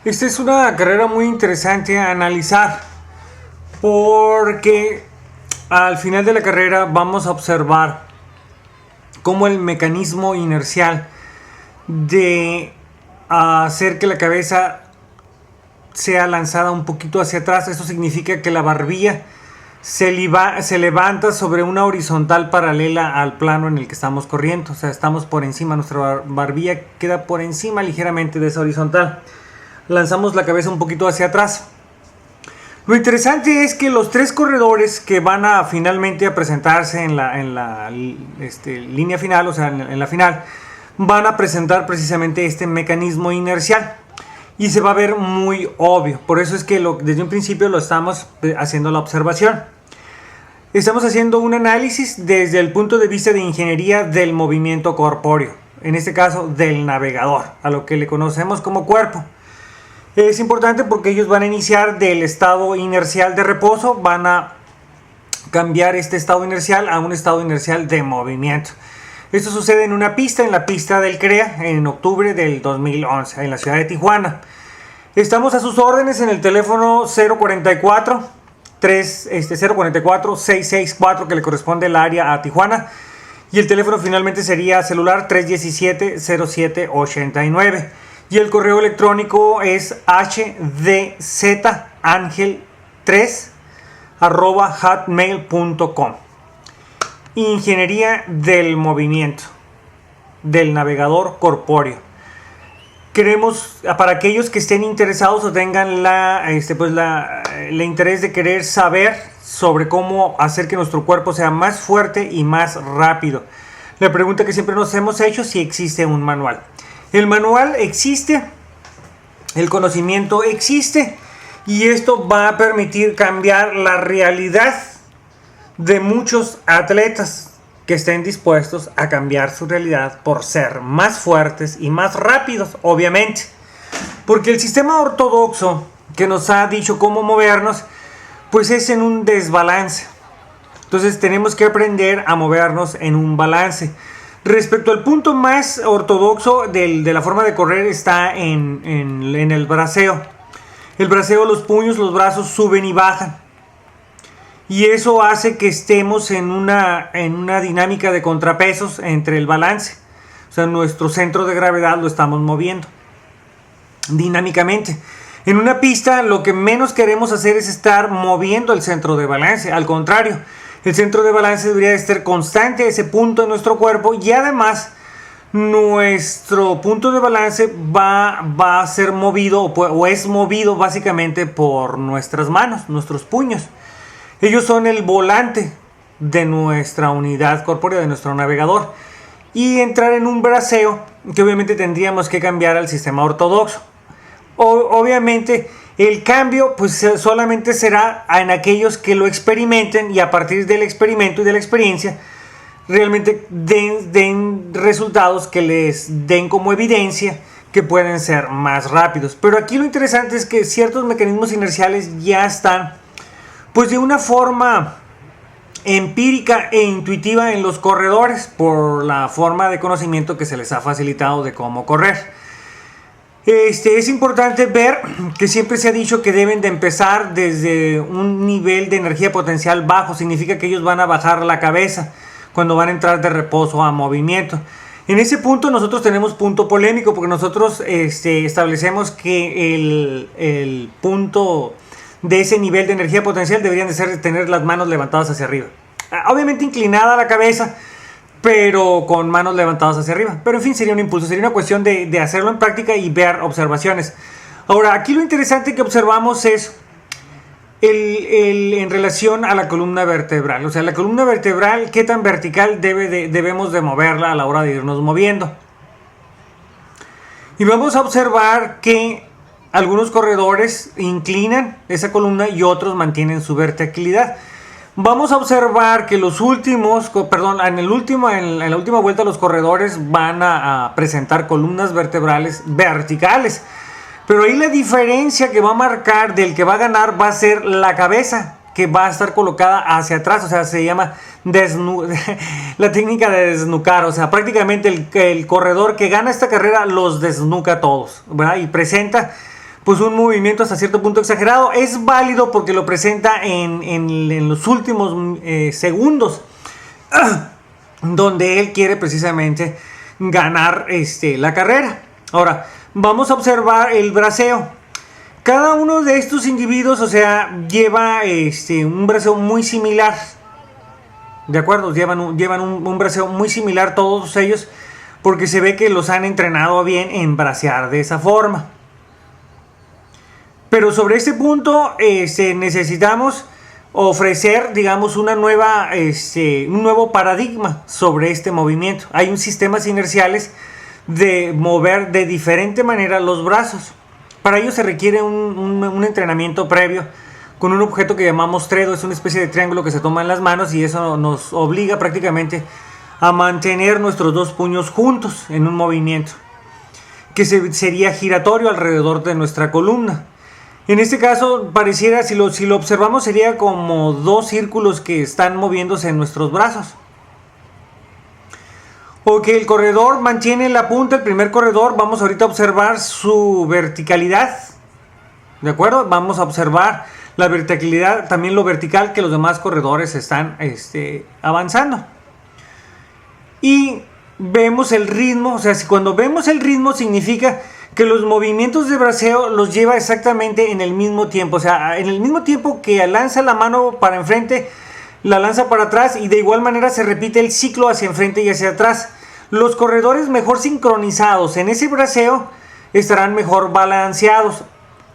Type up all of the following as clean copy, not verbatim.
Esta es una carrera muy interesante a analizar porque al final de la carrera vamos a observar cómo el mecanismo inercial de hacer que la cabeza sea lanzada un poquito hacia atrás, eso significa que la barbilla se levanta sobre una horizontal paralela al plano en el que estamos corriendo. O sea, estamos por encima, nuestra barbilla queda por encima ligeramente de esa horizontal. Lanzamos la cabeza un poquito hacia atrás. Lo interesante es que los tres corredores que van a finalmente a presentarse en la línea final, o sea, en la final, van a presentar precisamente este mecanismo inercial. Y se va a ver muy obvio. Por eso es que desde un principio lo estamos haciendo la observación. Estamos haciendo un análisis desde el punto de vista de ingeniería del movimiento corpóreo. En este caso, del navegador, a lo que le conocemos como cuerpo. Es importante porque ellos van a iniciar del estado inercial de reposo, van a cambiar este estado inercial a un estado inercial de movimiento. Esto sucede en una pista, en la pista del CREA, en octubre del 2011, en la ciudad de Tijuana. Estamos a sus órdenes en el teléfono 044-664 que le corresponde el área a Tijuana. Y el teléfono finalmente sería celular 317-0789. Y el correo electrónico es hdzangel3@hotmail.com. Ingeniería del movimiento, del navegador corpóreo. Queremos, para aquellos que estén interesados o tengan el interés de querer saber sobre cómo hacer que nuestro cuerpo sea más fuerte y más rápido. La pregunta que siempre nos hemos hecho es si existe un manual. El manual existe, el conocimiento existe, y esto va a permitir cambiar la realidad de muchos atletas que estén dispuestos a cambiar su realidad por ser más fuertes y más rápidos, obviamente. Porque el sistema ortodoxo que nos ha dicho cómo movernos, pues es en un desbalance. Entonces tenemos que aprender a movernos en un balance. Respecto al punto más ortodoxo de la forma de correr está en el braceo. El braceo, los puños, los brazos suben y bajan. Y eso hace que estemos en una dinámica de contrapesos entre el balance. O sea, nuestro centro de gravedad lo estamos moviendo dinámicamente. En una pista lo que menos queremos hacer es estar moviendo el centro de balance. Al contrario, el centro de balance debería estar constante a ese punto en nuestro cuerpo, y además nuestro punto de balance va a ser movido o es movido básicamente por nuestras manos, nuestros puños. Ellos son el volante de nuestra unidad corpórea, de nuestro navegador. Y entrar en un braceo que obviamente tendríamos que cambiar al sistema ortodoxo. Obviamente el cambio pues solamente será en aquellos que lo experimenten, y a partir del experimento y de la experiencia realmente den resultados que les den como evidencia que pueden ser más rápidos. Pero aquí lo interesante es que ciertos mecanismos inerciales ya están pues de una forma empírica e intuitiva en los corredores, por la forma de conocimiento que se les ha facilitado de cómo correr. Es importante ver que siempre se ha dicho que deben de empezar desde un nivel de energía potencial bajo. Significa que ellos van a bajar la cabeza cuando van a entrar de reposo a movimiento. En ese punto nosotros tenemos punto polémico, porque nosotros establecemos que el punto de ese nivel de energía potencial deberían de ser tener las manos levantadas hacia arriba. Obviamente inclinada la cabeza, pero con manos levantadas hacia arriba. Pero en fin, sería un impulso, sería una cuestión de hacerlo en práctica y ver observaciones. Ahora, aquí lo interesante que observamos es en relación a la columna vertebral. O sea, la columna vertebral, ¿qué tan vertical debemos de moverla a la hora de irnos moviendo? Y vamos a observar que algunos corredores inclinan esa columna y otros mantienen su verticalidad. Vamos a observar que en la última vuelta los corredores van a presentar columnas vertebrales verticales. Pero ahí la diferencia que va a marcar del que va a ganar va a ser la cabeza, que va a estar colocada hacia atrás. O sea, se llama la técnica de desnucar. O sea, prácticamente el corredor que gana esta carrera los desnuca a todos, ¿verdad? Y presenta pues un movimiento hasta cierto punto exagerado. Es válido porque lo presenta en los últimos segundos, donde él quiere precisamente ganar la carrera. Ahora, vamos a observar el braceo. Cada uno de estos individuos, o sea, lleva un braceo muy similar. ¿De acuerdo? Llevan un braceo muy similar todos ellos, porque se ve que los han entrenado bien en bracear de esa forma. Pero sobre este punto necesitamos ofrecer, digamos, un nuevo paradigma sobre este movimiento. Hay un sistemas inerciales de mover de diferente manera los brazos. Para ello se requiere un entrenamiento previo con un objeto que llamamos tredo. Es una especie de triángulo que se toma en las manos y eso nos obliga prácticamente a mantener nuestros dos puños juntos en un movimiento que sería giratorio alrededor de nuestra columna. En este caso pareciera, si lo observamos, sería como dos círculos que están moviéndose en nuestros brazos. Ok, el corredor mantiene la punta, el primer corredor. Vamos ahorita a observar su verticalidad. ¿De acuerdo? Vamos a observar la verticalidad, también lo vertical que los demás corredores están avanzando. Y vemos el ritmo, o sea, cuando vemos el ritmo significa que los movimientos de braceo los lleva exactamente en el mismo tiempo. O sea, en el mismo tiempo que lanza la mano para enfrente, la lanza para atrás, y de igual manera se repite el ciclo hacia enfrente y hacia atrás. Los corredores mejor sincronizados en ese braceo estarán mejor balanceados,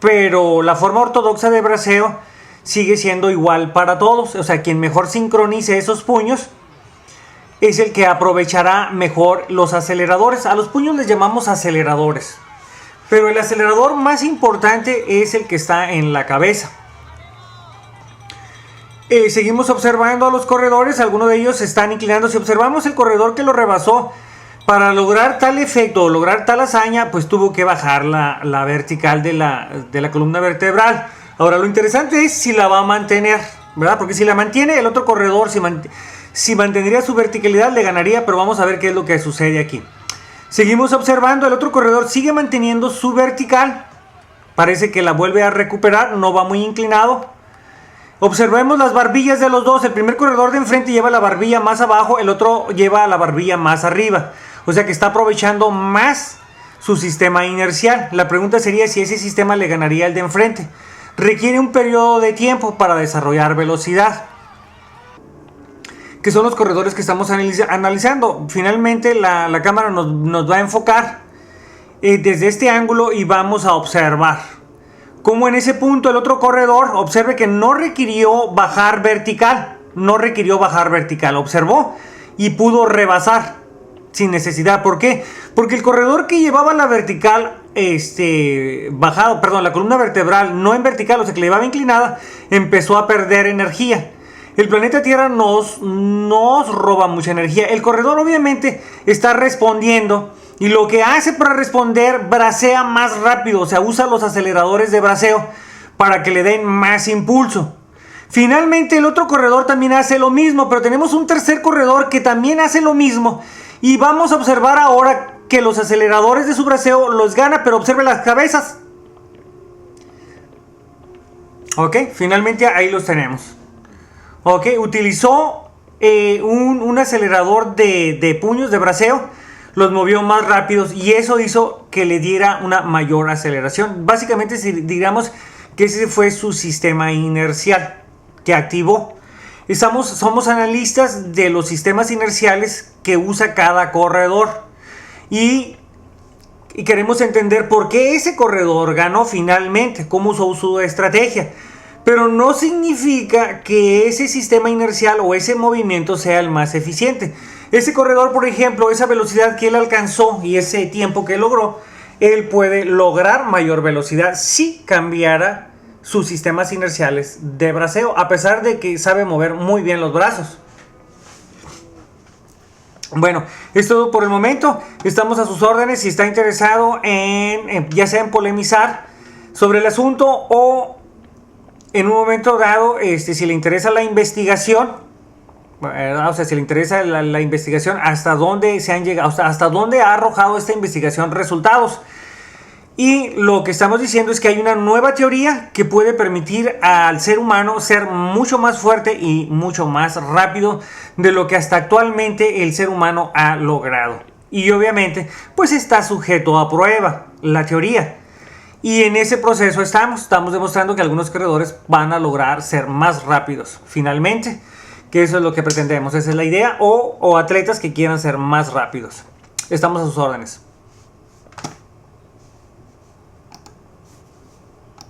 pero la forma ortodoxa de braceo sigue siendo igual para todos. O sea, quien mejor sincronice esos puños es el que aprovechará mejor los aceleradores. A los puños les llamamos aceleradores, pero el acelerador más importante es el que está en la cabeza. Seguimos observando a los corredores, algunos de ellos están inclinando. Si observamos el corredor que lo rebasó, para lograr tal efecto o lograr tal hazaña, pues tuvo que bajar la vertical de la columna vertebral. Ahora, lo interesante es si la va a mantener, ¿verdad? Porque si la mantiene, el otro corredor, si mantendría su verticalidad, le ganaría, pero vamos a ver qué es lo que sucede aquí. Seguimos observando, el otro corredor sigue manteniendo su vertical. Parece que la vuelve a recuperar, no va muy inclinado. Observemos las barbillas de los dos. El primer corredor de enfrente lleva la barbilla más abajo, el otro lleva la barbilla más arriba. O sea que está aprovechando más su sistema inercial. La pregunta sería si ese sistema le ganaría al de enfrente. Requiere un periodo de tiempo para desarrollar velocidad, que son los corredores que estamos analizando. Finalmente la cámara nos va a enfocar desde este ángulo y vamos a observar cómo en ese punto el otro corredor, observe que no requirió bajar vertical. Observó y pudo rebasar sin necesidad. ¿Por qué? Porque el corredor que llevaba la vertical la columna vertebral no en vertical, o sea que le llevaba inclinada, empezó a perder energía. El planeta Tierra nos roba mucha energía. El corredor obviamente está respondiendo, y lo que hace para responder, bracea más rápido, o sea, usa los aceleradores de braceo para que le den más impulso. Finalmente el otro corredor también hace lo mismo, pero tenemos un tercer corredor que también hace lo mismo, y vamos a observar ahora que los aceleradores de su braceo los gana, pero observe las cabezas. Ok, finalmente ahí los tenemos. Ok, utilizó un acelerador de puños de braceo, los movió más rápidos y eso hizo que le diera una mayor aceleración. Básicamente, si digamos que ese fue su sistema inercial que activó. Somos analistas de los sistemas inerciales que usa cada corredor y queremos entender por qué ese corredor ganó finalmente, cómo usó su estrategia. Pero no significa que ese sistema inercial o ese movimiento sea el más eficiente. Ese corredor, por ejemplo, esa velocidad que él alcanzó y ese tiempo que logró, él puede lograr mayor velocidad si cambiara sus sistemas inerciales de braceo, a pesar de que sabe mover muy bien los brazos. Bueno, es todo por el momento. Estamos a sus órdenes si está interesado ya sea en polemizar sobre el asunto o en un momento dado, si le interesa la investigación, ¿verdad? O sea, si le interesa la investigación, hasta dónde se han llegado, hasta dónde ha arrojado esta investigación resultados. Y lo que estamos diciendo es que hay una nueva teoría que puede permitir al ser humano ser mucho más fuerte y mucho más rápido de lo que hasta actualmente el ser humano ha logrado. Y obviamente, pues está sujeto a prueba la teoría. Y en ese proceso estamos demostrando que algunos corredores van a lograr ser más rápidos finalmente, que eso es lo que pretendemos, esa es la idea, o atletas que quieran ser más rápidos. Estamos a sus órdenes.